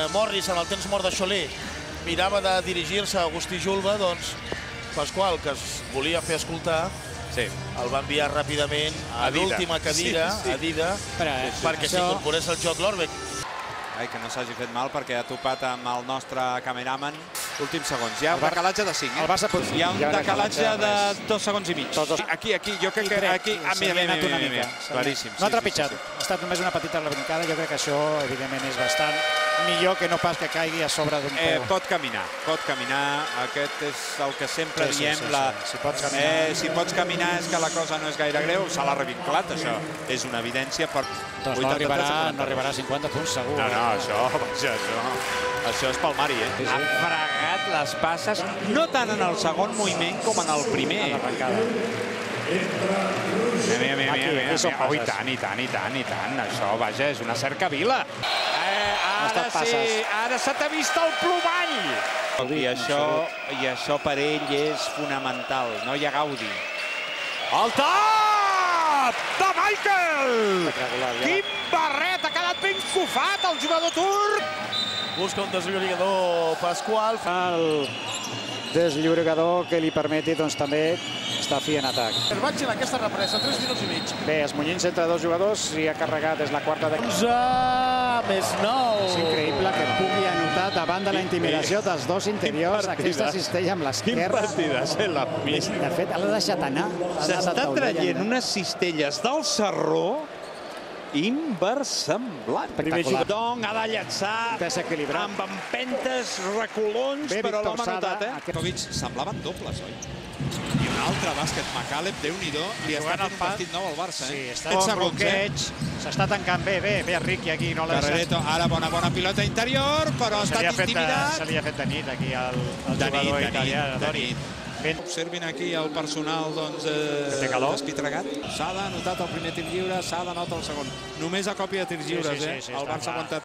Morris, en el temps mort de Cholet, mirava de dirigir-se a Agustí Julba, doncs Pasqual, que es volia fer escoltar, el va enviar ràpidament a l'última cadira, a Dida, perquè s'incorporés al joc l'Orbeck. Que no s'hagi fet mal perquè ha topat amb el nostre cameraman. Últims segons. Hi ha un decalatge de 5, Hi ha un decalatge de 2 segons i mig. Aquí, jo crec que aquí... Mira, claríssim. No ha trepitjat, ha estat només una petita rebrincada. Jo crec que això, evidentment, és bastant millor que no pas que caigui a sobre d'un peu. Pot caminar. Aquest és el que sempre diem. Si pots caminar és que la cosa no és gaire greu. Se l'ha revinclat, això és una evidència. Doncs no arribarà a 50 punts, segur. No, això és palmari, Ha fregat les passes, no tant en el segon moviment com en el primer. Mira, això, vaja, és una cercavila. Ara se t'ha vist el plomall. I això per ell és fonamental, no hi ha gaudi. El tap de Michael! Quin barret, ha quedat ben cofat el jugador turc! Busca un deslliurador Pasqual. El deslliurador que li permeti també estar fi en atac. Vaig en aquesta represa, 3 minuts i mig. Bé, esmunyint-se entre dos jugadors i ha carregat, és la quarta de... 11 més 9. És increïble que pugui anotar davant de la intimidació dels dos interiors aquesta cistella amb l'esquerra. Quin partida, la pista. De fet, l'ha deixat anar. S'està traient unes cistelles del Sarró inversemblant. Dong ha de llançar amb empentes, recolons, però l'home ha notat. Kovic semblaven dobles, oi? I un altre bàsquet, Macaleb, Déu-n'hi-do, li està fent un partit nou al Barça. Sí, està en bloqueig, s'està tancant bé Riqui aquí. Carrereto, ara bona pilota interior, però ha estat intimidat. Se li ha fet de nit aquí al jugador italià. Observin aquí el personal despitregat. S'ha anotat el primer tir lliure, s'ha anotat el segon. Només a còpia de tirs lliures, el Barça ha aguantat